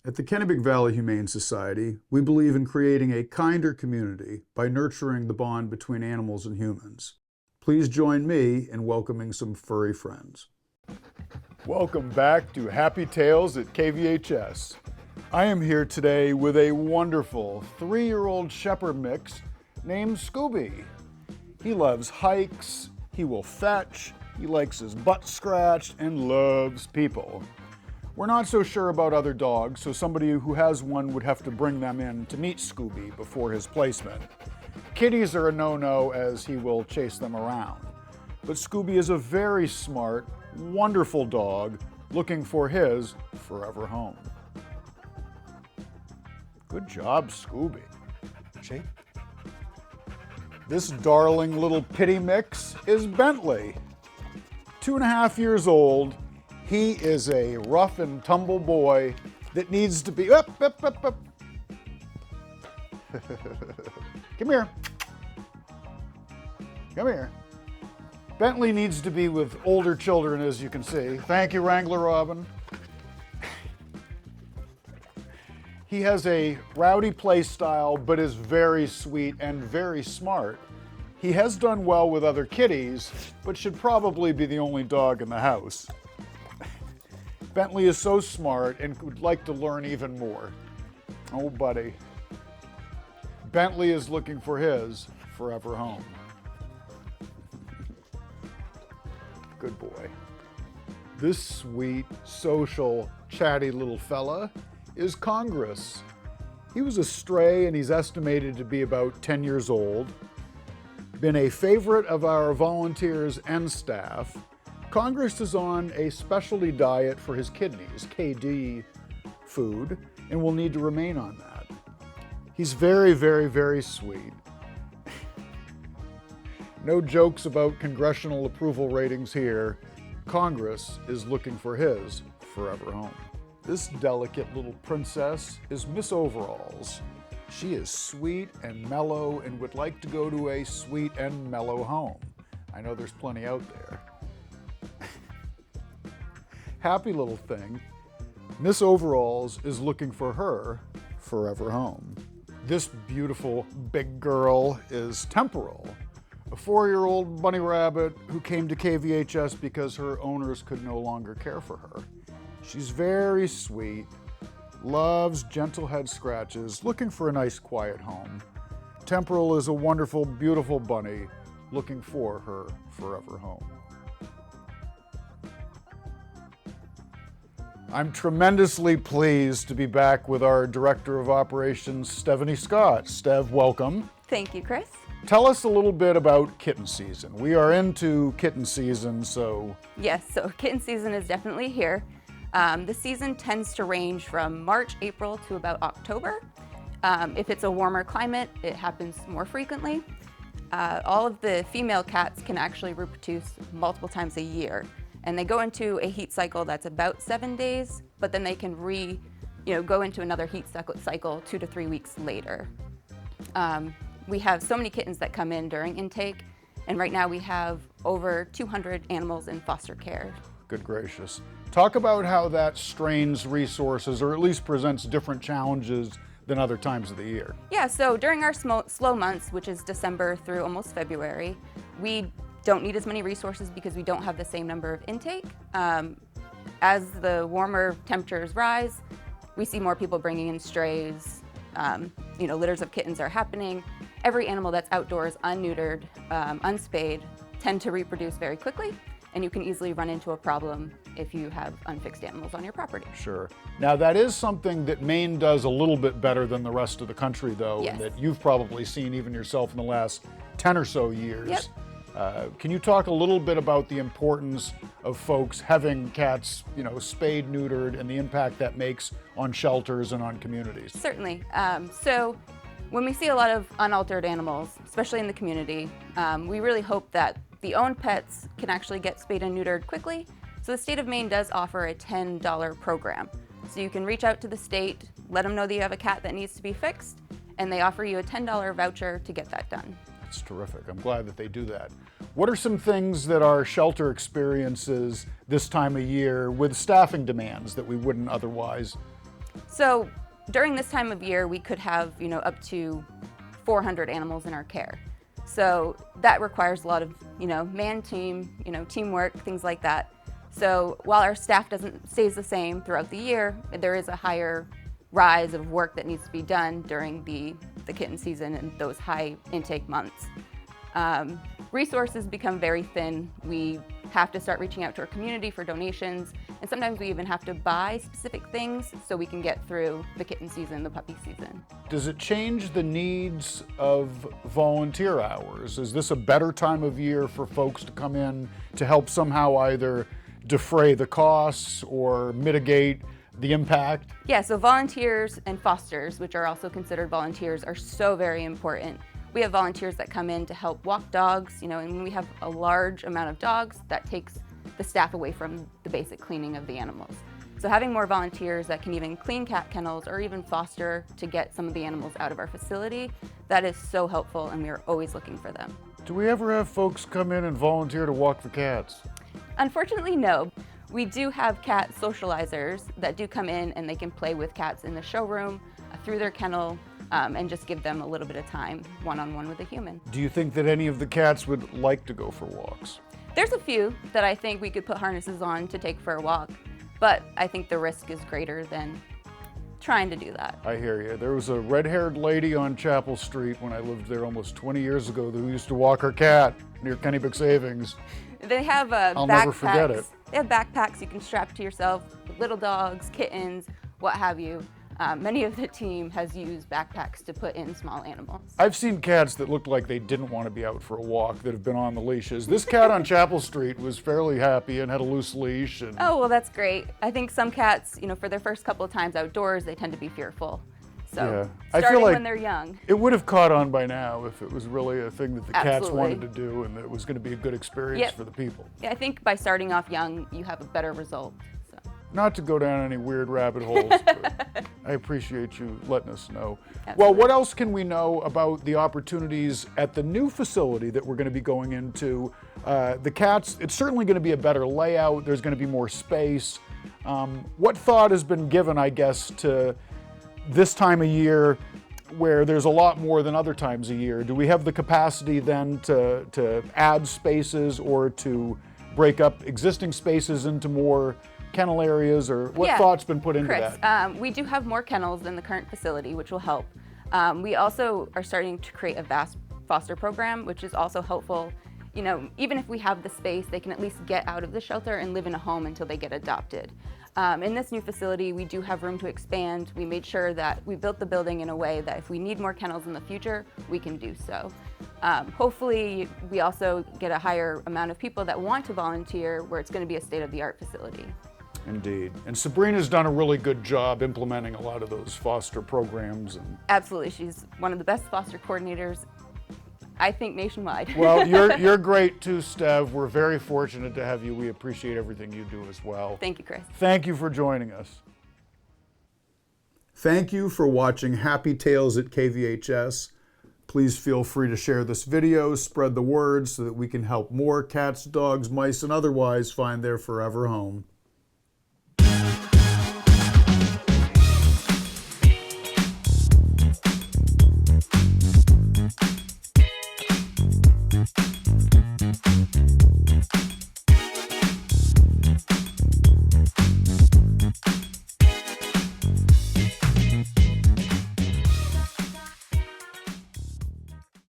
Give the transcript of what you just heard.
At the Kennebec Valley Humane Society, we believe in creating a kinder community by nurturing the bond between animals and humans. Please join me in welcoming some furry friends. Welcome back to Happy Tales at KVHS. I am here today with a wonderful 3-year-old shepherd mix named Scooby. He loves hikes, he will fetch, he likes his butt scratched, and loves people. We're not so sure about other dogs, so somebody who has one would have to bring them in to meet Scooby before his placement. Kitties are a no-no as he will chase them around. But Scooby is a very smart, wonderful dog looking for his forever home. Good job, Scooby. Shane? This darling little pitty mix is Bentley. 2.5 years old. He is a rough and tumble boy that needs to be up. Come here. Come here. Bentley needs to be with older children, as you can see. Thank you, Wrangler Robin. He has a rowdy play style, but is very sweet and very smart. He has done well with other kitties, but should probably be the only dog in the house. Bentley is so smart and would like to learn even more. Oh, buddy. Bentley is looking for his forever home. Good boy. This sweet, social, chatty little fella is Congress. He was a stray and he's estimated to be about 10 years old. Been a favorite of our volunteers and staff. Congress is on a specialty diet for his kidneys, KD food, and will need to remain on that. He's very, very, very sweet. No jokes about congressional approval ratings here. Congress is looking for his forever home. This delicate little princess is Miss Overalls. She is sweet and mellow and would like to go to a sweet and mellow home. I know there's plenty out there. Happy little thing. Miss Overalls is looking for her forever home. This beautiful big girl is Temporal, a 4-year-old bunny rabbit who came to KVHS because her owners could no longer care for her. She's very sweet, loves gentle head scratches, looking for a nice quiet home. Temporal is a wonderful, beautiful bunny looking for her forever home. I'm tremendously pleased to be back with our Director of Operations, Stephanie Scott. Stev, welcome. Thank you, Chris. Tell us a little bit about kitten season. We are into kitten season, so... Yes, so kitten season is definitely here. The season tends to range from March, April to about October. If it's a warmer climate, it happens more frequently. All of the female cats can actually reproduce multiple times a year. And they go into a heat cycle that's about 7 days, but then they can go into another heat cycle 2 to 3 weeks later. We have so many kittens that come in during intake, and right now we have over 200 animals in foster care. Good gracious. Talk about how that strains resources, or at least presents different challenges than other times of the year. Yeah, so during our slow months, which is December through almost February, we don't need as many resources because we don't have the same number of intake. As the warmer temperatures rise, we see more people bringing in strays. Litters of kittens are happening. Every animal that's outdoors, unneutered, unspayed, tend to reproduce very quickly, and you can easily run into a problem if you have unfixed animals on your property. Sure. Now that is something that Maine does a little bit better than the rest of the country, though, yes. And that you've probably seen even yourself in the last 10 or so years. Yep. Can you talk a little bit about the importance of folks having cats, spayed, neutered, and the impact that makes on shelters and on communities? Certainly. So when we see a lot of unaltered animals, especially in the community, we really hope that the owned pets can actually get spayed and neutered quickly. So the state of Maine does offer a $10 program. So you can reach out to the state, let them know that you have a cat that needs to be fixed, and they offer you a $10 voucher to get that done. That's terrific. I'm glad that they do that. What are some things that our shelter experiences this time of year with staffing demands that we wouldn't otherwise So during this time of year, we could have, up to 400 animals in our care. So that requires a lot of, teamwork, things like that. So while our staff stays the same throughout the year, there is a higher rise of work that needs to be done during the kitten season and those high intake months. Resources become very thin. We have to start reaching out to our community for donations, and sometimes we even have to buy specific things so we can get through the kitten season, the puppy season. Does it change the needs of volunteer hours? Is this a better time of year for folks to come in to help somehow either defray the costs or mitigate the impact? Yeah, so volunteers and fosters, which are also considered volunteers, are so very important. We have volunteers that come in to help walk dogs, and when we have a large amount of dogs, that takes the staff away from the basic cleaning of the animals. So having more volunteers that can even clean cat kennels or even foster to get some of the animals out of our facility, that is so helpful, and we are always looking for them. Do we ever have folks come in and volunteer to walk the cats? Unfortunately, no. We do have cat socializers that do come in and they can play with cats in the showroom, through their kennel, and just give them a little bit of time one-on-one with a human. Do you think that any of the cats would like to go for walks? There's a few that I think we could put harnesses on to take for a walk, but I think the risk is greater than trying to do that. I hear you. There was a red-haired lady on Chapel Street when I lived there almost 20 years ago who used to walk her cat near Kennebec Savings. They have I'll backpacks. never forget it. They have backpacks you can strap to yourself with little dogs, kittens, what have you. Many of the team has used backpacks to put in small animals. I've seen cats that looked like they didn't want to be out for a walk that have been on the leashes. This cat on Chapel Street was fairly happy and had a loose leash. And Oh, well, that's great. I think some cats, for their first couple of times outdoors, they tend to be fearful. So I starting feel like when they're young. it would have caught on by now if it was really a thing that the cats Absolutely. wanted to do and that it was going to be a good experience Yep. for the people. Yeah, I think by starting off young, you have a better result. So. Not to go down any weird rabbit holes, but I appreciate you letting us know. Well, Absolutely. what else can we know about the opportunities at the new facility that we're going to be going into? The cats, it's certainly going to be a better layout. There's going to be more space. What thought has been given, I guess, to this time of year where there's a lot more than other times a year? Do we have the capacity then to add spaces or to break up existing spaces into more kennel areas, or what Yeah, thought's been put into Chris, that? we do have more kennels than the current facility, which will help. We also are starting to create a vast foster program, which is also helpful. Even if we have the space, they can at least get out of the shelter and live in a home until they get adopted. In this new facility, we do have room to expand. We made sure that we built the building in a way that if we need more kennels in the future, we can do so. Hopefully, we also get a higher amount of people that want to volunteer where it's going to be a state-of-the-art facility. Indeed. And Sabrina's done a really good job implementing a lot of those foster programs. And Absolutely. She's one of the best foster coordinators, I think, nationwide. well, you're great too, Stev. We're very fortunate to have you. We appreciate everything you do as well. Thank you, Chris. Thank you for joining us. Thank you for watching Happy Tales at KVHS. Please feel free to share this video, spread the word so that we can help more cats, dogs, mice, and otherwise find their forever home.